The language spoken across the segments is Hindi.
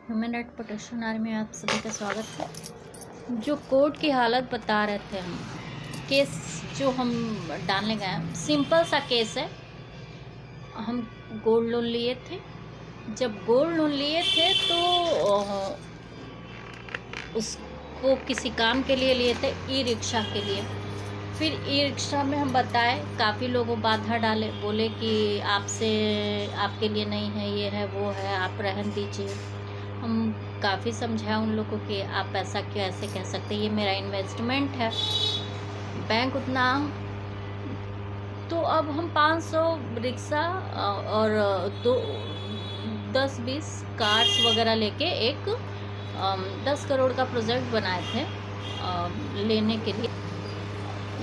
ह्यूमन राइट प्रोटेक्शन आर्मी में आप सभी का स्वागत है। जो कोर्ट की हालत बता रहे थे हम, केस जो हम डालने गए हैं, सिंपल सा केस है। हम गोल्ड लोन लिए थे। जब गोल्ड लोन लिए थे तो उसको किसी काम के लिए लिए थे, ई रिक्शा के लिए। फिर ई रिक्शा में हम बताए, काफ़ी लोगों बाधा डाले, बोले कि आपसे आपके लिए नहीं है, ये है वो है, आप रहन दीजिए। हम काफ़ी समझाए उन लोगों को कि आप ऐसा क्यों ऐसे कह सकते, ये मेरा इन्वेस्टमेंट है, बैंक उतना। तो अब हम 500 रिक्शा और 10-20 कार्स वगैरह लेके एक 10 करोड़ का प्रोजेक्ट बनाए थे लेने के लिए,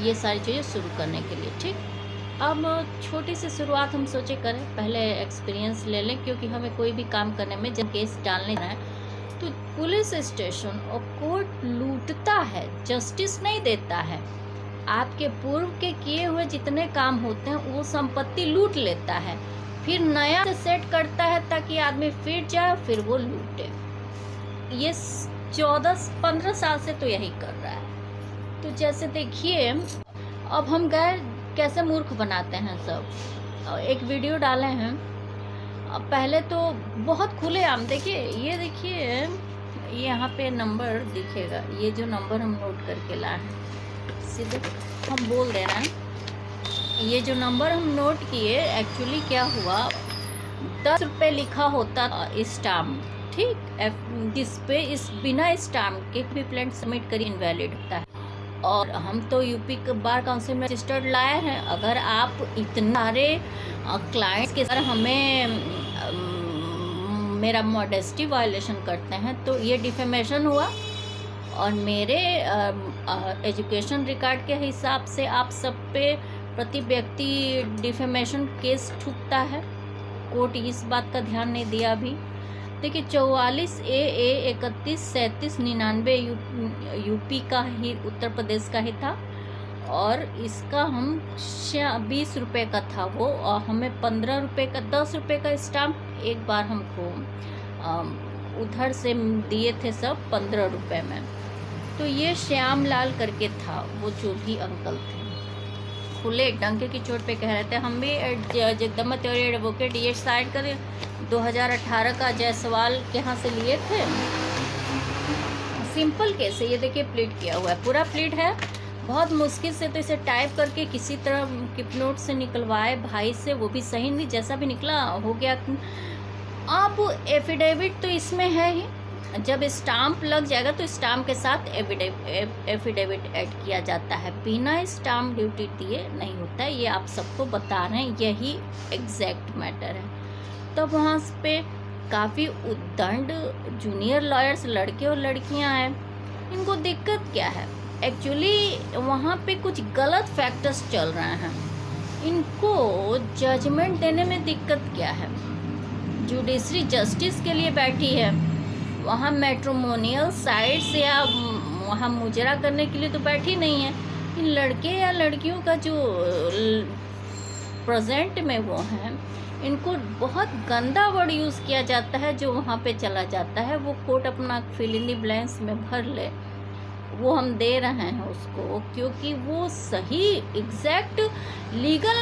ये सारी चीज़ें शुरू करने के लिए। ठीक, अब छोटी सी शुरुआत हम सोचे करें, पहले एक्सपीरियंस ले लें, क्योंकि हमें कोई भी काम करने में जब केस डालने हैं तो पुलिस स्टेशन और कोर्ट लूटता है, जस्टिस नहीं देता है। आपके पूर्व के किए हुए जितने काम होते हैं वो संपत्ति लूट लेता है, फिर नया से सेट करता है ताकि आदमी फिर जाए, फिर वो लूटे। ये 14-15 साल से तो यही कर रहा है। तो जैसे देखिए, अब हम गए कैसे मूर्ख बनाते हैं सब। एक वीडियो डाले हैं, पहले तो बहुत खुलेआम, देखिए ये देखिए, ये यहाँ पे नंबर दिखेगा, ये जो नंबर हम नोट करके लाए हैं, सीधे हम बोल दे रहे हैं। ये जो नंबर हम नोट किए, एक्चुअली क्या हुआ, 10 रुपये लिखा होता स्टाम्प, ठीक, जिस पे इस बिना स्टाम्प के भी प्लेट सबमिट करी इनवैलिड होता है। और हम तो यूपी बार काउंसिल में रजिस्टर्ड लायर हैं। अगर आप इतने सारे क्लाइंट्स के साथ हमें मेरा मॉडेस्टी वायलेशन करते हैं तो ये डिफेमेशन हुआ। और मेरे एजुकेशन रिकॉर्ड के हिसाब से आप सब पे प्रति व्यक्ति डिफेमेशन केस ठुकता है। कोर्ट इस बात का ध्यान नहीं दिया अभी। देखिए 44 AA 31 37 99 यूपी का ही, उत्तर प्रदेश का ही था। और इसका हम 20 रुपये का था वो, और हमें 15 रुपये का, 10 रुपये का स्टाम्प एक बार हमको उधर से दिए थे, सब 15 रुपये में। तो ये श्याम लाल करके था वो, जो भी अंकल थे, खुले डंके की चोट पे कह रहे थे। हम भी जगदम्बा त्योरी एडवोकेट ये साइड कर 2018 का जायसवाल के यहाँ से लिए थे। सिंपल केस है, ये देखिए प्लीट किया हुआ है, पूरा प्लीट है। बहुत मुश्किल से तो इसे टाइप करके किसी तरह किप नोट से निकलवाए भाई से, वो भी सही नहीं, जैसा भी निकला हो गया। अब एफिडेविट तो इसमें है ही, जब स्टाम्प लग जाएगा तो स्टाम्प के साथ एफिडेविट ऐड किया जाता है, बिना स्टाम्प ड्यूटी दिए नहीं होता है। ये आप सबको बता रहे हैं, यही एग्जैक्ट मैटर है। तब वहाँ पे काफ़ी उद्दंड जूनियर लॉयर्स, लड़के और लड़कियाँ हैं। इनको दिक्कत क्या है, एक्चुअली वहाँ पे कुछ गलत फैक्टर्स चल रहे हैं। इनको जजमेंट देने में दिक्कत क्या है, जुडिशरी जस्टिस के लिए बैठी है, वहाँ मैट्रिमोनियल साइट्स या वहाँ मुजरा करने के लिए तो बैठी नहीं है। इन लड़के या लड़कियों का जो प्रेजेंट में वो हैं, इनको बहुत गंदा वर्ड यूज़ किया जाता है जो वहाँ पे चला जाता है। वो कोर्ट अपना फिल इन द ब्लैंक्स में भर ले, वो हम दे रहे हैं उसको, क्योंकि वो सही एग्जैक्ट लीगल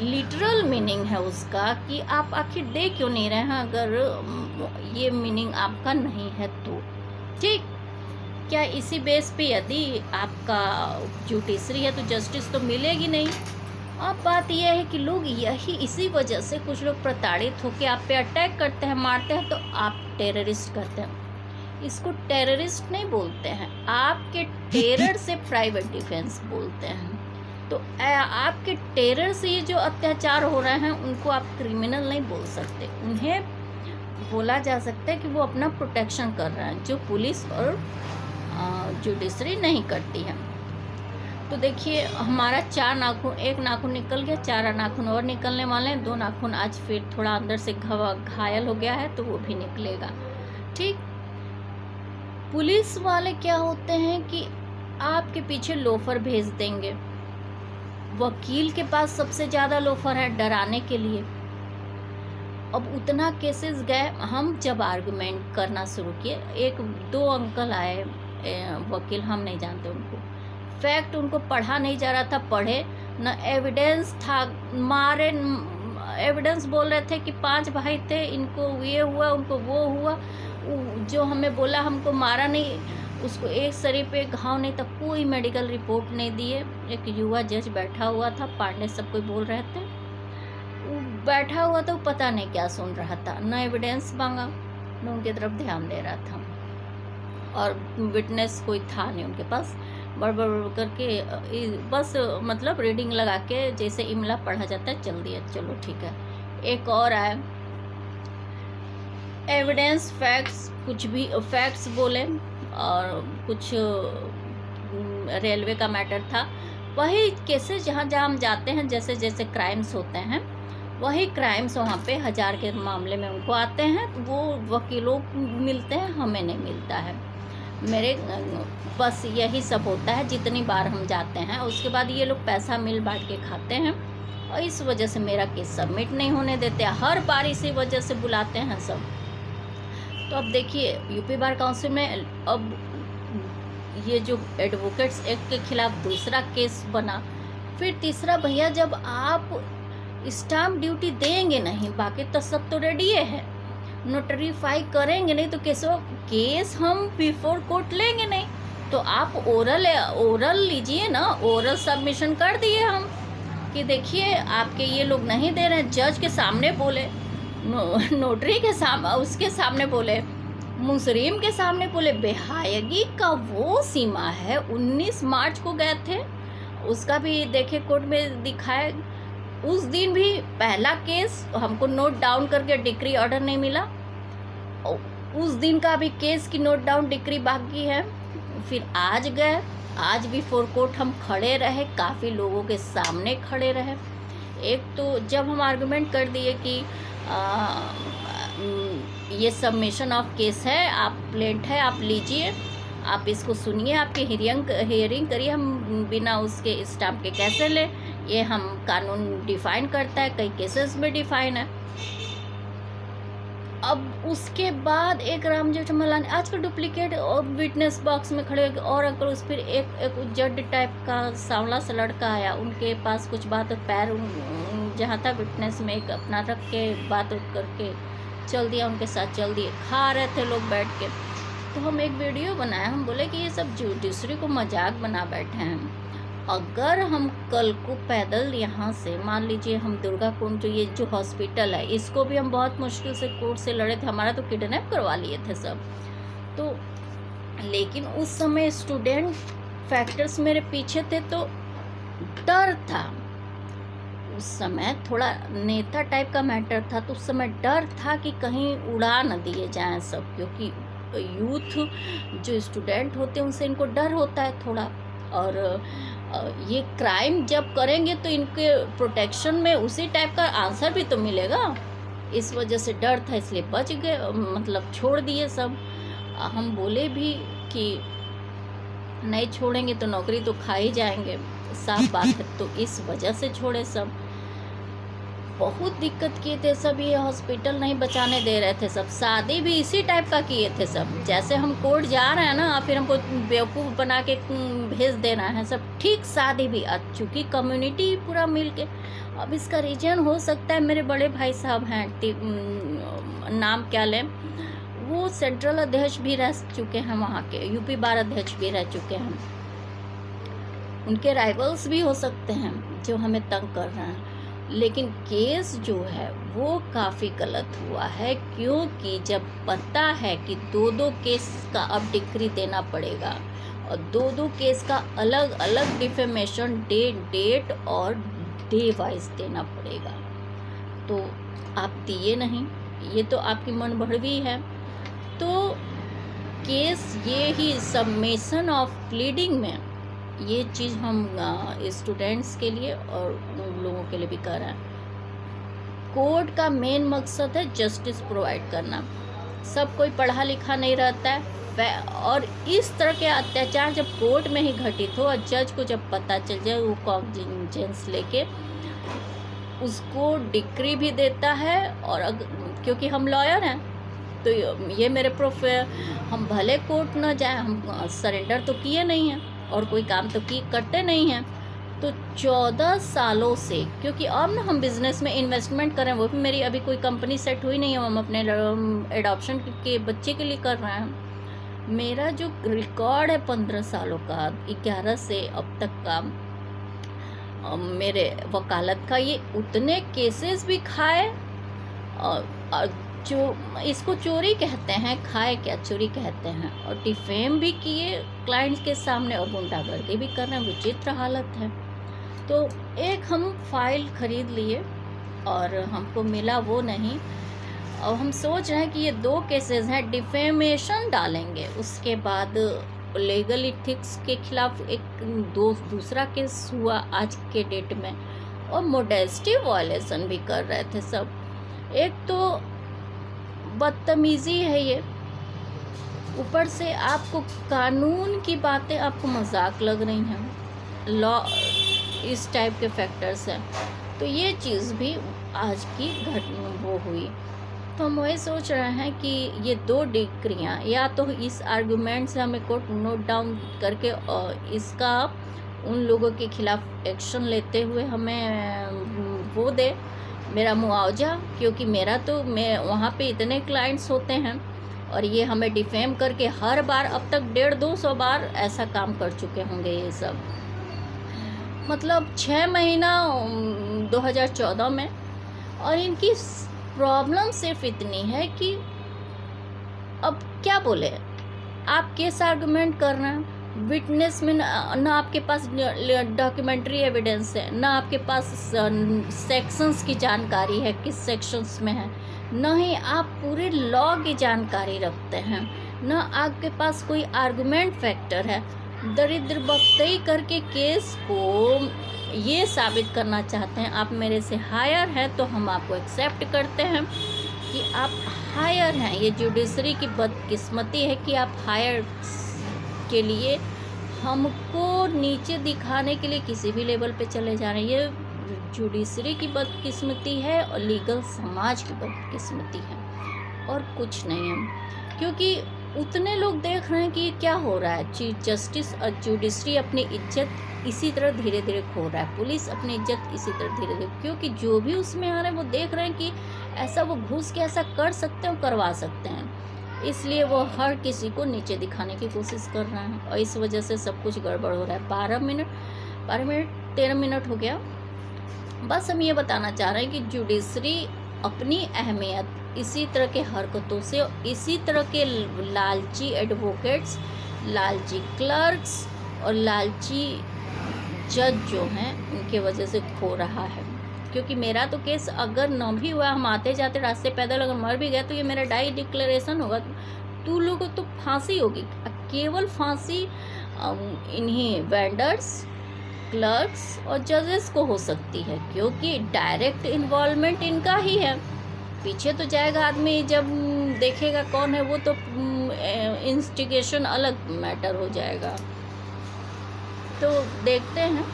लिटरल मीनिंग है उसका, कि आप आखिर दे क्यों नहीं रहे हैं, अगर ये मीनिंग आपका नहीं है तो। ठीक, क्या इसी बेस पे यदि आपका जुडिशरी है तो जस्टिस तो मिलेगी नहीं। अब बात यह है कि लोग यही इसी वजह से कुछ लोग प्रताड़ित होकर आप पे अटैक करते हैं, मारते हैं, तो आप टेररिस्ट करते हैं। इसको टेररिस्ट नहीं बोलते हैं, आपके टेरर से प्राइवेट डिफेंस बोलते हैं। तो आपके टेरर से ये जो अत्याचार हो रहे हैं उनको आप क्रिमिनल नहीं बोल सकते, उन्हें बोला जा सकता है कि वो अपना प्रोटेक्शन कर रहे हैं, जो पुलिस और जुडिशरी नहीं करती है। तो देखिए हमारा 4 नाखून, एक नाखून निकल गया, 4 नाखून और निकलने वाले हैं। 2 नाखून आज फिर थोड़ा अंदर से घायल हो गया है, तो वो भी निकलेगा। ठीक, पुलिस वाले क्या होते हैं कि आपके पीछे लोफर भेज देंगे। वकील के पास सबसे ज़्यादा लोफर है डराने के लिए। अब उतना केसेस गए, हम जब आर्गुमेंट करना शुरू किए, एक दो अंकल आए वकील, हम नहीं जानते उनको, फैक्ट उनको पढ़ा नहीं जा रहा था, पढ़े न एविडेंस था, मारे एविडेंस बोल रहे थे कि 5 भाई थे, इनको ये हुआ, उनको वो हुआ, जो हमें बोला हमको मारा नहीं, उसको एक शरीर पे घाव नहीं था, कोई मेडिकल रिपोर्ट नहीं दिए। एक युवा जज बैठा हुआ था, पांडे सब कोई बोल रहे थे, वो बैठा हुआ था, वो पता नहीं क्या सुन रहा था, न एविडेंस मांगा न उनकी तरफ ध्यान दे रहा था, और विटनेस कोई था नहीं उनके पास, बड़बड़ करके बस मतलब रीडिंग लगा के जैसे इमला पढ़ा जाता है चल दिया, चलो ठीक है। एक और आया, एविडेंस फैक्ट्स, कुछ भी फैक्ट्स बोले, और कुछ रेलवे का मैटर था, वही केसेस जहाँ जहाँ हम जाते हैं, जैसे जैसे क्राइम्स होते हैं वही क्राइम्स वहाँ पे 1000 के मामले में उनको आते हैं, तो वो वकीलों को मिलते हैं, हमें नहीं मिलता है। मेरे बस यही सब होता है जितनी बार हम जाते हैं, उसके बाद ये लोग पैसा मिल बांट के खाते हैं, और इस वजह से मेरा केस सबमिट नहीं होने देते, हर बार इसी वजह से बुलाते हैं सब। तो अब देखिए यूपी बार काउंसिल में अब ये जो एडवोकेट्स एक्ट के खिलाफ दूसरा केस बना, फिर तीसरा, भैया जब आप स्टाम्प ड्यूटी देंगे नहीं, बाकी तो सब तो रेडी है, नोटरीफाई करेंगे नहीं, तो केस हम बिफोर कोर्ट लेंगे नहीं, तो आप ओरल लीजिए ना, ओरल सबमिशन कर दिए हम कि देखिए आपके ये लोग नहीं दे रहे हैं, जज के सामने बोले, नोटरी के सामने, उसके सामने बोले, मुसरिम के सामने बोले। बेहायगी का वो सीमा है, 19 मार्च को गए थे, उसका भी देखे कोर्ट में दिखाए, उस दिन भी पहला केस हमको नोट डाउन करके डिक्री ऑर्डर नहीं मिला, उस दिन का भी केस की नोट डाउन डिक्री बाकी है। फिर आज गए, आज भी फोर कोर्ट हम खड़े रहे, काफ़ी लोगों के सामने खड़े रहे। एक तो जब हम आर्गुमेंट कर दिए कि ये सबमिशन ऑफ केस है, आप प्लेंट है, आप लीजिए, आप इसको सुनिए, आपकी हियरिंग करिए, हम बिना उसके स्टाम्प के कैसे ले, ये हम कानून डिफाइन करता है, कई केसेस में डिफाइन है। अब उसके बाद एक राम जेठमलानी आजकल डुप्लीकेट और विटनेस बॉक्स में खड़े, और अगर उस फिर एक जड टाइप का सांवला सा लड़का आया, उनके पास कुछ बात, पैर जहाँ था विटनेस में एक अपना रख के बात करके चल दिया, उनके साथ चल दिए, खा रहे थे लोग बैठ के। तो हम एक वीडियो बनाए, हम बोले कि ये सब जुडिशरी को मजाक बना बैठे हैं। अगर हम कल को पैदल यहाँ से, मान लीजिए हम दुर्गा कुंड, जो ये जो हॉस्पिटल है, इसको भी हम बहुत मुश्किल से कोर्ट से लड़े थे, हमारा तो किडनैप करवा लिए थे सब, तो लेकिन उस समय स्टूडेंट फैक्टर्स मेरे पीछे थे, तो डर था उस समय, थोड़ा नेता टाइप का मैटर था, तो उस समय डर था कि कहीं उड़ा न दिए जाएं सब, क्योंकि यूथ जो स्टूडेंट होते हैं उनसे इनको डर होता है थोड़ा, और ये क्राइम जब करेंगे तो इनके प्रोटेक्शन में उसी टाइप का आंसर भी तो मिलेगा, इस वजह से डर था, इसलिए बच गए, मतलब छोड़ दिए सब। हम बोले भी कि नहीं छोड़ेंगे तो नौकरी तो खा ही जाएंगे, साफ बात है, तो इस वजह से छोड़े सब। बहुत दिक्कत किए थे सब, ये हॉस्पिटल नहीं बचाने दे रहे थे सब, शादी भी इसी टाइप का किए थे सब, जैसे हम कोर्ट जा रहे हैं ना, फिर हमको बेवकूफ़ बना के भेज देना है सब, ठीक शादी भी। चूँकि कम्युनिटी पूरा मिल के, अब इसका रीजन हो सकता है मेरे बड़े भाई साहब हैं, नाम क्या लें, वो सेंट्रल अध्यक्ष भी रह चुके हैं वहाँ के, यूपी बार अध्यक्ष भी रह चुके हैं, उनके राइवल्स भी हो सकते हैं जो हमें तंग कर रहे हैं। लेकिन केस जो है वो काफ़ी गलत हुआ है, क्योंकि जब पता है कि 2-2 केस का अब डिक्री देना पड़ेगा, और 2-2 केस का अलग अलग डिफेमेशन डेट और डे वाइज देना पड़ेगा, तो आप दिए नहीं, ये तो आपकी मनभड़वी है। तो केस ये ही सबमिशन ऑफ प्लीडिंग में, ये चीज़ हम स्टूडेंट्स के लिए और उन लोगों के लिए भी कर रहे हैं। कोर्ट का मेन मकसद है जस्टिस प्रोवाइड करना, सब कोई पढ़ा लिखा नहीं रहता है, और इस तरह के अत्याचार जब कोर्ट में ही घटित हो, और जज को जब पता चल जाए, वो कॉग्निजेंस लेके उसको डिक्री भी देता है। और क्योंकि हम लॉयर हैं तो ये मेरे प्रूफ है, हम भले कोर्ट ना जाए, हम सरेंडर तो किए नहीं हैं और कोई काम तो करते नहीं हैं। तो 14 सालों से, क्योंकि अब ना हम बिज़नेस में इन्वेस्टमेंट करें, वो भी मेरी अभी कोई कंपनी सेट हुई नहीं है, हम अपने एडॉप्शन के बच्चे के लिए कर रहे हैं। मेरा जो रिकॉर्ड है 15 सालों का, 11 से अब तक का मेरे वकालत का, ये उतने केसेस भी खाए, और जो इसको चोरी कहते हैं, खाए क्या, चोरी कहते हैं, और डिफेम भी किए क्लाइंट्स के सामने और गुंडागर्दी भी कर रहे हैं। विचित्र हालत है। तो एक हम फाइल खरीद लिए और हमको मिला वो नहीं, और हम सोच रहे हैं कि ये 2 केसेस हैं, डिफेमेशन डालेंगे, उसके बाद लीगल इथिक्स के खिलाफ एक दूसरा केस हुआ आज के डेट में, और मोडेस्टी वायलेशन भी कर रहे थे सब। एक तो बदतमीज़ी है ये, ऊपर से आपको कानून की बातें आपको मजाक लग रही हैं, लॉ इस टाइप के फैक्टर्स हैं। तो ये चीज़ भी आज की घटना वो हुई। तो हम वही सोच रहे हैं कि ये 2 डिक्रियाँ, या तो इस आर्गूमेंट से हमें कोर्ट नोट डाउन करके इसका उन लोगों के खिलाफ एक्शन लेते हुए हमें वो दे, मेरा मुआवजा, क्योंकि मैं वहाँ पे इतने क्लाइंट्स होते हैं और ये हमें डिफेम करके हर बार अब तक 150-200 बार ऐसा काम कर चुके होंगे ये सब। मतलब 6 महीना 2014 में। और इनकी प्रॉब्लम सिर्फ इतनी है कि अब क्या बोले, आप केस आर्गूमेंट कर रहे हैं, विटनेस में ना आपके पास डॉक्यूमेंट्री एविडेंस है, ना आपके पास सेक्शंस की जानकारी है किस सेक्शंस में है, ना ही आप पूरे लॉ की जानकारी रखते हैं, ना आपके पास कोई आर्गूमेंट फैक्टर है। दरिद्र बख्तई करके केस को ये साबित करना चाहते हैं आप मेरे से हायर हैं, तो हम आपको एक्सेप्ट करते हैं कि आप हायर हैं। ये जुडिशरी की बदकिस्मती है कि आप हायर के लिए हमको नीचे दिखाने के लिए किसी भी लेवल पे चले जा रहे हैं। ये जुडिशरी की बदकिस्मती है और लीगल समाज की बदकिस्मती है, और कुछ नहीं है। क्योंकि उतने लोग देख रहे हैं कि क्या हो रहा है, चीफ जस्टिस और जुडिशरी अपनी इज्जत इसी तरह धीरे धीरे खो रहा है, पुलिस अपनी इज्जत इसी तरह धीरे धीरे, क्योंकि जो भी उसमें आ रहे हैं वो देख रहे हैं कि ऐसा वो घुस के ऐसा कर सकते हैं, करवा सकते हैं, इसलिए वो हर किसी को नीचे दिखाने की कोशिश कर रहे हैं, और इस वजह से सब कुछ गड़बड़ हो रहा है। 12 मिनट 13 मिनट हो गया। बस हम ये बताना चाह रहे हैं कि जुडिशरी अपनी अहमियत इसी तरह के हरकतों से, इसी तरह के लालची एडवोकेट्स, लालची क्लर्क्स और लालची जज जो हैं उनके वजह से खो रहा है। क्योंकि मेरा तो केस अगर न भी हुआ, हम आते जाते रास्ते पैदल अगर मर भी गए, तो ये मेरा डाई डिक्लेरेशन होगा, तो लोगों को तो फांसी होगी। केवल फांसी इन्हीं वेंडर्स, क्लर्क्स और जजेस को हो सकती है, क्योंकि डायरेक्ट इन्वॉल्वमेंट इनका ही है। पीछे तो जाएगा आदमी, जब देखेगा कौन है वो, तो इंस्टिगेशन अलग मैटर हो जाएगा। तो देखते हैं।